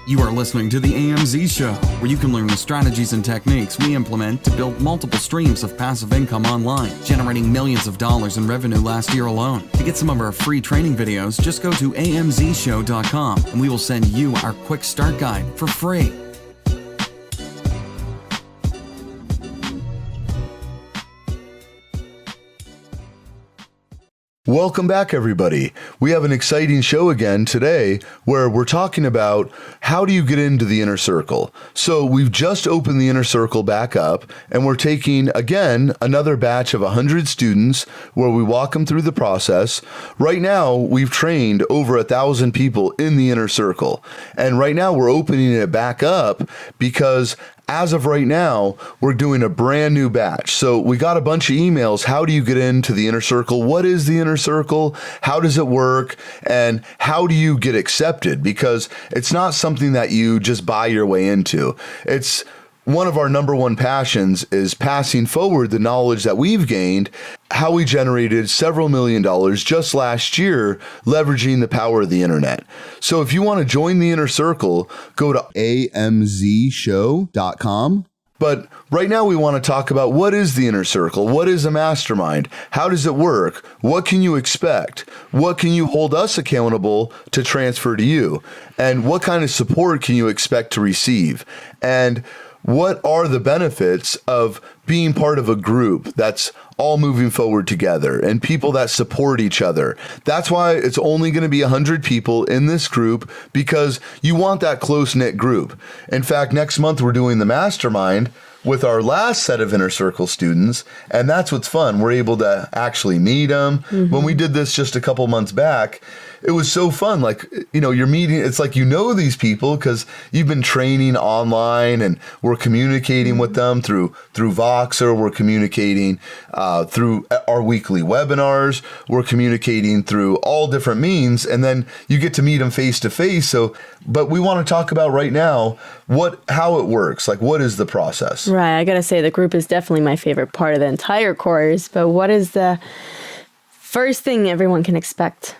You are listening to the AMZ Show, where you can learn the strategies and techniques we implement to build multiple streams of passive income online, generating millions of dollars in revenue last year alone. To get some of our free training videos, just go to amzshow.com and we will send you our quick start guide for free. Welcome back, everybody. We have an exciting show again today where we're talking about how do you get into the inner circle. So we've just opened the inner circle back up, and we're taking, again, another batch of 100 students where we walk them through the process. Right now, we've trained over 1,000 people in the inner circle. And right now, we're opening it back up because as of right now, we're doing a brand new batch. So we got a bunch of emails. How do you get into the inner circle? What is the inner circle? How does it work? And how do you get accepted? Because it's not something that you just buy your way into. It's one of our number one passions is passing forward the knowledge that we've gained, how we generated several $1 million just last year, leveraging the power of the internet. So if you want to join the inner circle, go to amzshow.com. But right now we want to talk about what is the inner circle? What is a mastermind? How does it work? What can you expect? What can you hold us accountable to transfer to you? And what kind of support can you expect to receive? And what are the benefits of being part of a group that's all moving forward together and people that support each other? That's why it's only going to be 100 people in this group, because you want that close-knit group. In fact, next month we're doing the Mastermind with our last set of inner circle students, and that's what's fun. We're able to actually meet them. Mm-hmm. When we did this just a couple months back, it was so fun. Like, you know, you're meeting, it's like you know these people because you've been training online, and we're communicating with them through Voxer. We're communicating through our weekly webinars. We're communicating through all different means, and then you get to meet them face to face. So, but we want to talk about right now how it works. Like, what is the process? Right. I got to say, the group is definitely my favorite part of the entire course. But what is the first thing everyone can expect?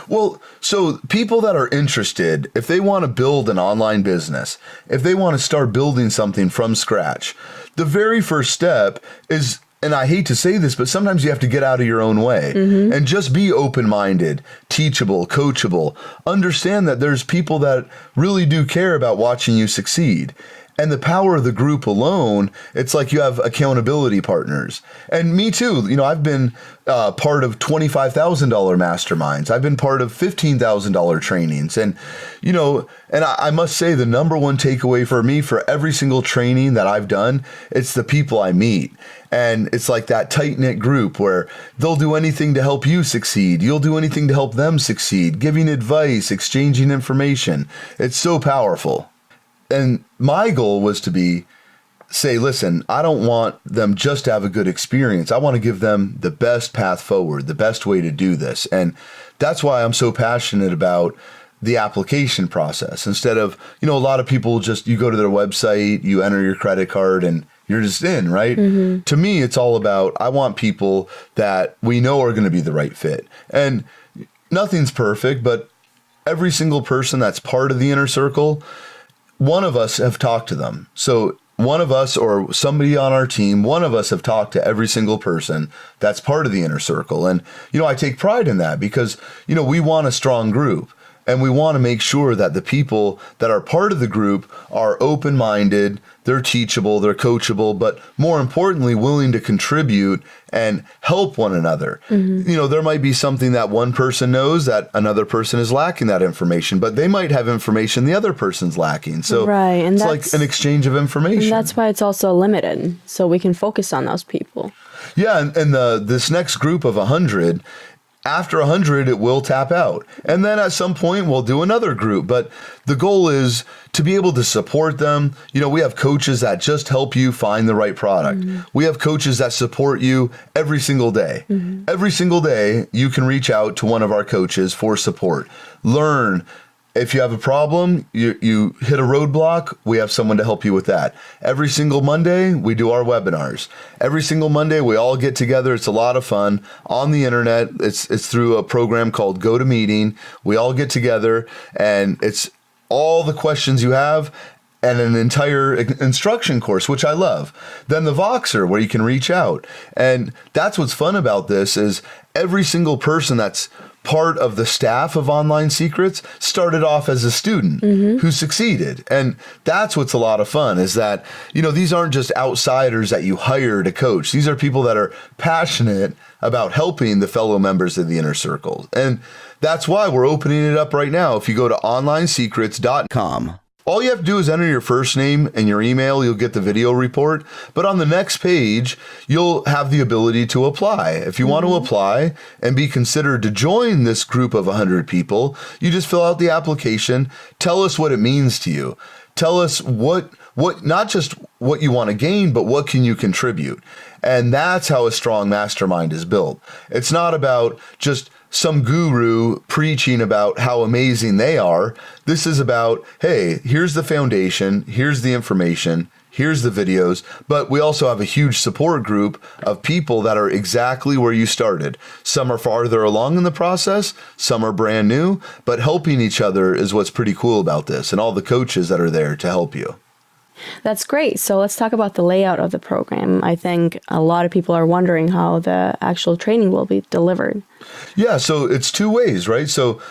Well, so people that are interested, if they want to build an online business, if they want to start building something from scratch, the very first step is, and I hate to say this, but sometimes you have to get out of your own way and just be open-minded, teachable, coachable. Understand that there's people that really do care about watching you succeed. And the power of the group alone, it's like you have accountability partners. And me too. You know, I've been part of $25,000 masterminds. I've been part of $15,000 trainings. And, you know, and I must say the number one takeaway for me for every single training that I've done, it's the people I meet. And it's like that tight-knit group where they'll do anything to help you succeed. You'll do anything to help them succeed, giving advice, exchanging information. It's so powerful. And my goal was to say, listen, I don't want them just to have a good experience. I want to give them the best path forward, the best way to do this. And that's why I'm so passionate about the application process. Instead of, you know, a lot of people just, you go to their website, you enter your credit card, and you're just in, right? Mm-hmm. To me, it's all about, I want people that we know are going to be the right fit. And nothing's perfect, but every single person that's part of the inner circle, one of us have talked to them. So one of us or somebody on our team, one of us have talked to every single person that's part of the inner circle. And, you know, I take pride in that because, you know, we want a strong group. And we want to make sure that the people that are part of the group are open-minded, they're teachable, they're coachable, but more importantly, willing to contribute and help one another. Mm-hmm. You know, there might be something that one person knows that another person is lacking that information, but they might have information the other person's lacking. So right. And it's like an exchange of information. And that's why it's also limited, so we can focus on those people. Yeah, and this next group of 100, after 100, it will tap out. And then at some point, we'll do another group. But the goal is to be able to support them. You know, we have coaches that just help you find the right product. Mm-hmm. We have coaches that support you every single day. Mm-hmm. Every single day, you can reach out to one of our coaches for support. Learn. If you have a problem, you hit a roadblock, we have someone to help you with that. Every single Monday, we do our webinars. Every single Monday, we all get together. It's a lot of fun on the internet. It's through a program called GoToMeeting. We all get together, and it's all the questions you have and an entire instruction course, which I love. Then the Voxer, where you can reach out. And that's what's fun about this is every single person that's part of the staff of Online Secrets started off as a student who succeeded. And that's what's a lot of fun is that, these aren't just outsiders that you hire to coach. These are people that are passionate about helping the fellow members of the inner circle. And that's why we're opening it up right now. If you go to onlinesecrets.com, all you have to do is enter your first name and your email. You'll get the video report. But on the next page, you'll have the ability to apply. If you want to apply and be considered to join this group of 100 people, you just fill out the application. Tell us what it means to you. Tell us what not just what you want to gain, but what can you contribute. And that's how a strong mastermind is built. It's not about just some guru preaching about how amazing they are. This is about, hey, here's the foundation, here's the information, here's the videos, but we also have a huge support group of people that are exactly where you started. Some are farther along in the process, some are brand new, but helping each other is what's pretty cool about this, and all the coaches that are there to help you. That's great. So let's talk about the layout of the program. I think a lot of people are wondering how the actual training will be delivered. Yeah, so it's two ways, right? So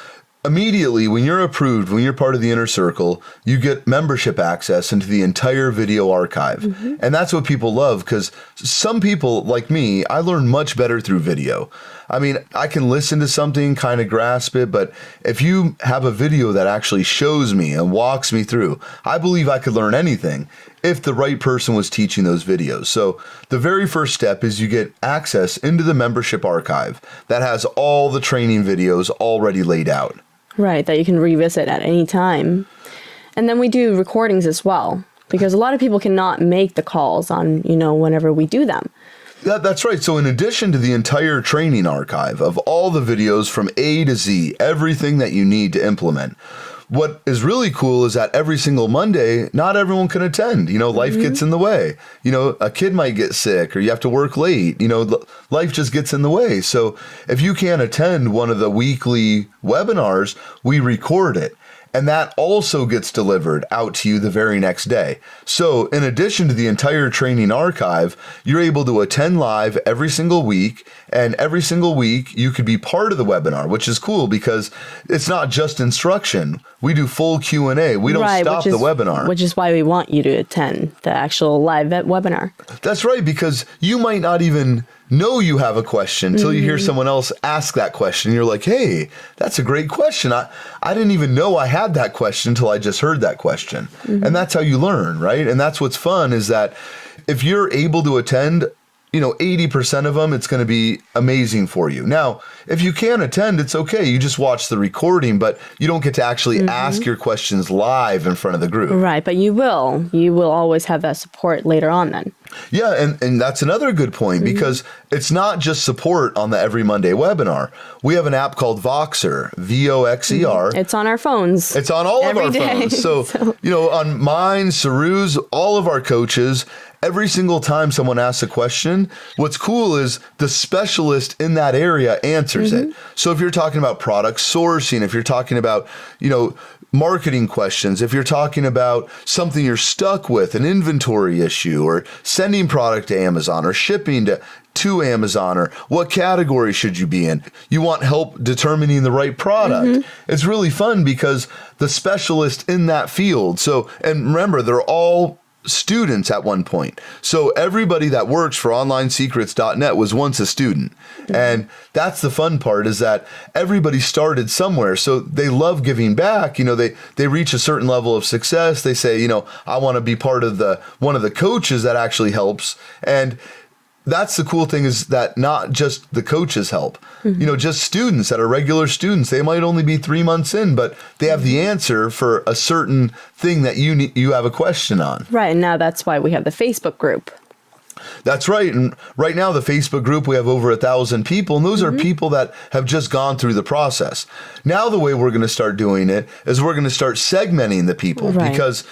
immediately when you're approved, when you're part of the inner circle, you get membership access into the entire video archive. And that's what people love, because some people like me, I learn much better through video. I mean, I can listen to something, kind of grasp it, but if you have a video that actually shows me and walks me through, I believe I could learn anything if the right person was teaching those videos. So the very first step is you get access into the membership archive that has all the training videos already laid out. Right, that you can revisit at any time. And then we do recordings as well, because a lot of people cannot make the calls on, whenever we do them. That's right. So in addition to the entire training archive of all the videos from A to Z, everything that you need to implement, what is really cool is that every single Monday, not everyone can attend. Life gets in the way. A kid might get sick or you have to work late. Life just gets in the way. So if you can't attend one of the weekly webinars, we record it. And that also gets delivered out to you the very next day. So in addition to the entire training archive, you're able to attend live every single week. And every single week, you could be part of the webinar, which is cool because it's not just instruction. We do full Q&A. We don't stop the webinar. Which is why we want you to attend the actual live webinar. That's right, because you might not even know you have a question until you hear someone else ask that question. You're like, hey, that's a great question. I didn't even know I had that question until I just heard that question. And that's how you learn, right? And that's what's fun is that if you're able to attend, 80% of them, it's going to be amazing for you. Now, if you can't attend, it's okay. You just watch the recording, but you don't get to actually ask your questions live in front of the group. Right, but you will. You will always have that support later on then. Yeah, and that's another good point because it's not just support on the Every Monday webinar. We have an app called Voxer, Voxer. It's on our phones. It's on all of our phones. So, on mine, Saru's, all of our coaches, every single time someone asks a question, what's cool is the specialist in that area answers it. So if you're talking about product sourcing, if you're talking about, marketing questions, if you're talking about something you're stuck with, an inventory issue, or sending product to Amazon or shipping to Amazon, or what category should you be in? You want help determining the right product. It's really fun because the specialist in that field. So, and remember, they're all students at one point. So everybody that works for onlinesecrets.net was once a student. And that's the fun part is that everybody started somewhere. So they love giving back. They reach a certain level of success. They say, I want to be part of one of the coaches that actually helps. And that's the cool thing is that not just the coaches help, just students that are regular students. They might only be 3 months in, but they have the answer for a certain thing that you have a question on. Right. And now that's why we have the Facebook group. That's right. And right now, the Facebook group, we have over 1,000 people, and those are people that have just gone through the process. Now, the way we're going to start doing it is we're going to start segmenting the people because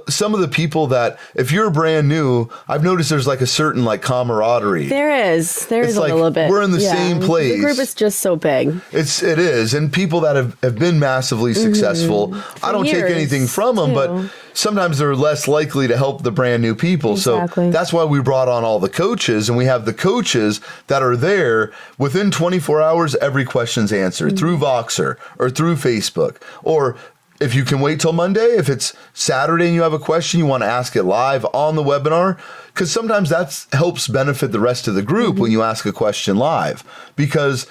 some of the people that, if you're brand new, I've noticed there's like a certain like camaraderie. There is a like little bit. We're in the same place. The group is just so big. It is. And people that have been massively successful, I don't take anything from them, but sometimes they're less likely to help the brand new people. Exactly. So that's why we brought on all the coaches, and we have the coaches that are there within 24 hours, every question's answered through Voxer or through Facebook, or if you can wait till Monday, if it's Saturday and you have a question, you want to ask it live on the webinar, because sometimes that helps benefit the rest of the group when you ask a question live. Because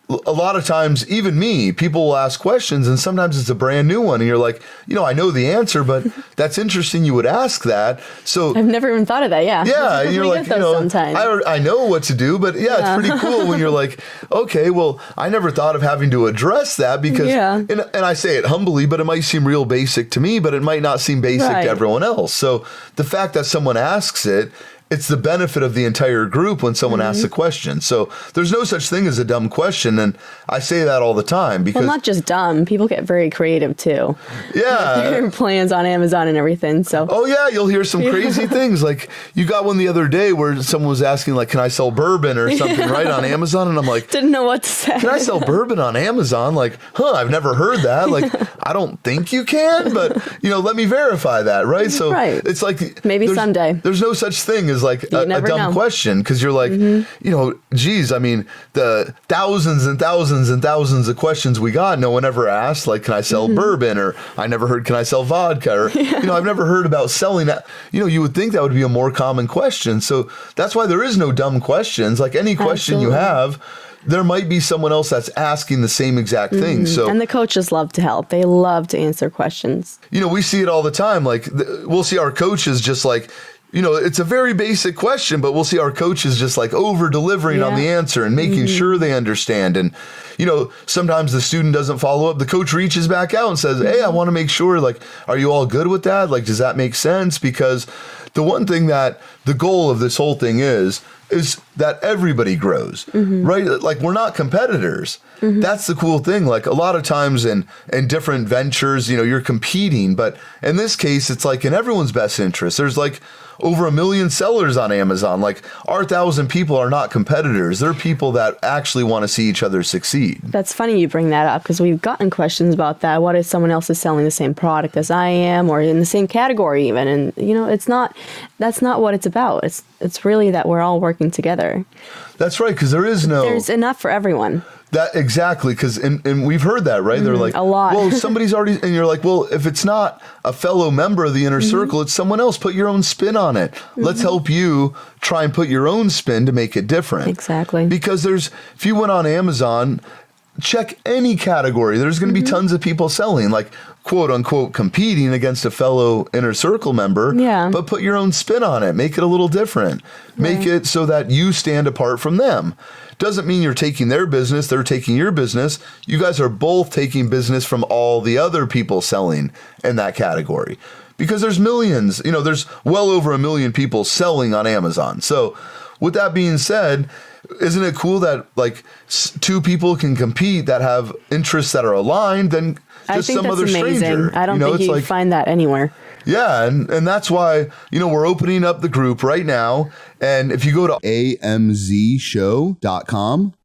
a lot of times, even me, people will ask questions and sometimes it's a brand new one. And you're like, I know the answer, but that's interesting you would ask that. So I've never even thought of that. Yeah. Yeah. And you're like, sometimes. I know what to do, but it's pretty cool when you're like, okay, well, I never thought of having to address that because, and I say it humbly, but it might seem real basic to me, but it might not seem basic to everyone else. So the fact that someone asks it, it's the benefit of the entire group when someone asks a question. So there's no such thing as a dumb question. And I say that all the time because... Well, not just dumb. People get very creative too. Yeah. Their plans on Amazon and everything. So. Oh, yeah. You'll hear some crazy things. Like you got one the other day where someone was asking, like, can I sell bourbon or something, right, on Amazon? And I'm like... Didn't know what to say. Can I sell bourbon on Amazon? Like, I've never heard that. Like, I don't think you can, but, let me verify that, right? So it's like... Maybe someday. There's no such thing as like a dumb question because you're like, geez, I mean, the thousands and thousands and thousands of questions we got, no one ever asked, like, can I sell bourbon? Or I never heard, can I sell vodka? Or, I've never heard about selling that. You would think that would be a more common question. So that's why there is no dumb questions. Like any question you have, there might be someone else that's asking the same exact thing. So, and the coaches love to help. They love to answer questions. We see it all the time. Like we'll see our coaches just like, it's a very basic question, but we'll see our coaches just like over delivering on the answer and making sure they understand. And, sometimes the student doesn't follow up. The coach reaches back out and says, hey, I want to make sure, like, are you all good with that? Like, does that make sense? Because the one thing that the goal of this whole thing is that everybody grows, right? Like we're not competitors. That's the cool thing. Like a lot of times in different ventures, you're competing, but in this case, it's like in everyone's best interest. There's like over 1 million sellers on Amazon. Like our 1,000 people are not competitors. They're people that actually want to see each other succeed. That's funny you bring that up because we've gotten questions about that. What if someone else is selling the same product as I am or in the same category even? And, that's not what it's about. It's really that we're all working together. That's right, because there's enough for everyone. That exactly, because and we've heard that, right? They're like, a lot. Well, somebody's already, and you're like, well, if it's not a fellow member of the inner circle, it's someone else. Put your own spin on it. Let's help you try and put your own spin to make it different. Exactly. Because if you went on Amazon, check any category, there's going to be tons of people selling, like quote unquote competing against a fellow inner circle member. Yeah. But put your own spin on it. Make it a little different. Make it so that you stand apart from them. Doesn't mean you're taking their business, they're taking your business. You guys are both taking business from all the other people selling in that category. Because there's millions, there's well over 1 million people selling on Amazon. So with that being said, isn't it cool that like two people can compete that have interests that are aligned than just some other stranger? I don't think you find that anywhere. Yeah, and that's why, we're opening up the group right now. And if you go to amzshow.com,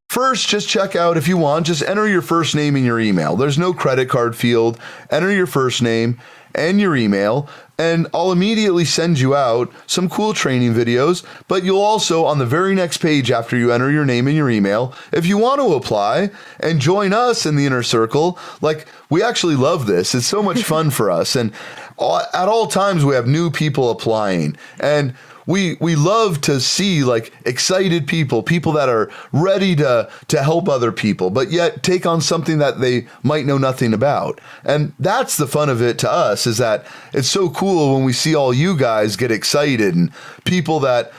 first, just check out if you want, just enter your first name and your email. There's no credit card field. Enter your first name and your email, and I'll immediately send you out some cool training videos. But you'll also, on the very next page after you enter your name and your email, if you want to apply and join us in the inner circle, like we actually love this. It's so much fun for us. And at all times we have new people applying, and we love to see like excited people that are ready to help other people, but yet take on something that they might know nothing about. And that's the fun of it to us, is that it's so cool when we see all you guys get excited and people that,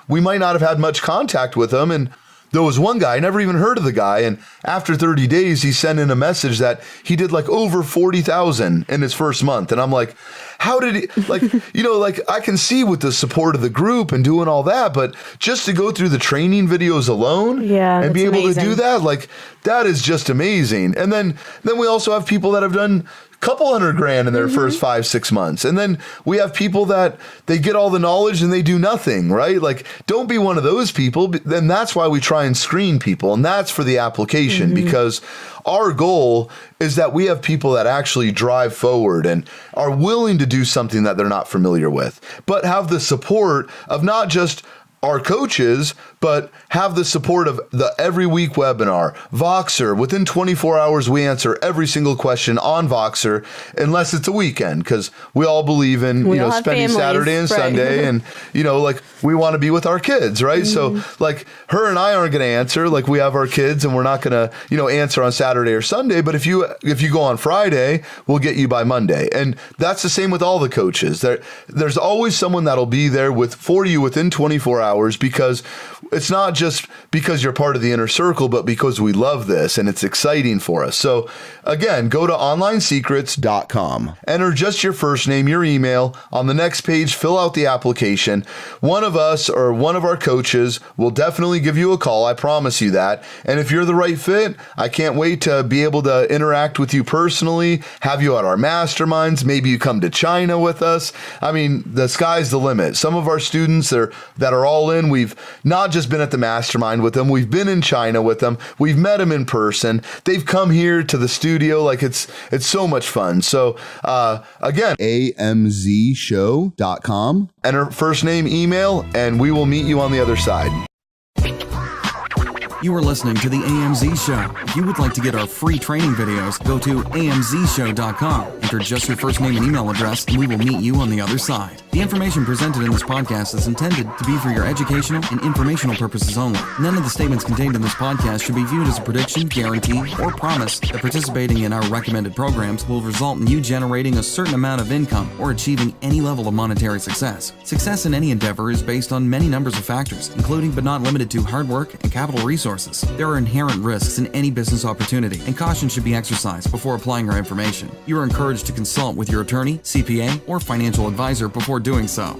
we might not have had much contact with them, and there was one guy, I never even heard of the guy. And after 30 days, he sent in a message that he did like over 40,000 in his first month. And I'm like, how did he, like, like I can see with the support of the group and doing all that, but just to go through the training videos alone and be able to do that, like, that is just amazing. And then we also have people that have done couple $100,000 in their first 5-6 months. And then we have people that they get all the knowledge and they do nothing, right? Like, don't be one of those people. And that's why we try and screen people. And that's for the application, because our goal is that we have people that actually drive forward and are willing to do something that they're not familiar with, but have the support of not just our coaches, but have the support of the every week webinar, Voxer. Within 24 hours, we answer every single question on Voxer, unless it's a weekend, because we all believe in, spending families, Saturday and Sunday, and, like, we want to be with our kids, right? So, like, her and I aren't going to answer, like, we have our kids, and we're not going to, answer on Saturday or Sunday, but if you go on Friday, we'll get you by Monday. And that's the same with all the coaches. There's always someone that'll be there for you within 24 hours, because it's not just because you're part of the inner circle, but because we love this and it's exciting for us. So again, go to onlinesecrets.com, enter just your first name, your email. On the next page, fill out the application. One of us or one of our coaches will definitely give you a call. I promise you that. And if you're the right fit, I can't wait to be able to interact with you personally, have you at our masterminds. Maybe you come to China with us. I mean, the sky's the limit. Some of our students that are all in, we've not just been at the mastermind with them, we've been in China with them, we've met them in person, they've come here to the studio. Like, it's so much fun. So again, amzshow.com, enter first name, email, and we will meet you on the other side. You are listening to the AMZ Show. If you would like to get our free training videos, go to amzshow.com. Enter just your first name and email address, and we will meet you on the other side. The information presented in this podcast is intended to be for your educational and informational purposes only. None of the statements contained in this podcast should be viewed as a prediction, guarantee, or promise that participating in our recommended programs will result in you generating a certain amount of income or achieving any level of monetary success. Success in any endeavor is based on many numbers of factors, including but not limited to hard work and capital resources. There are inherent risks in any business opportunity, and caution should be exercised before applying our information. You are encouraged to consult with your attorney, CPA, or financial advisor before doing so.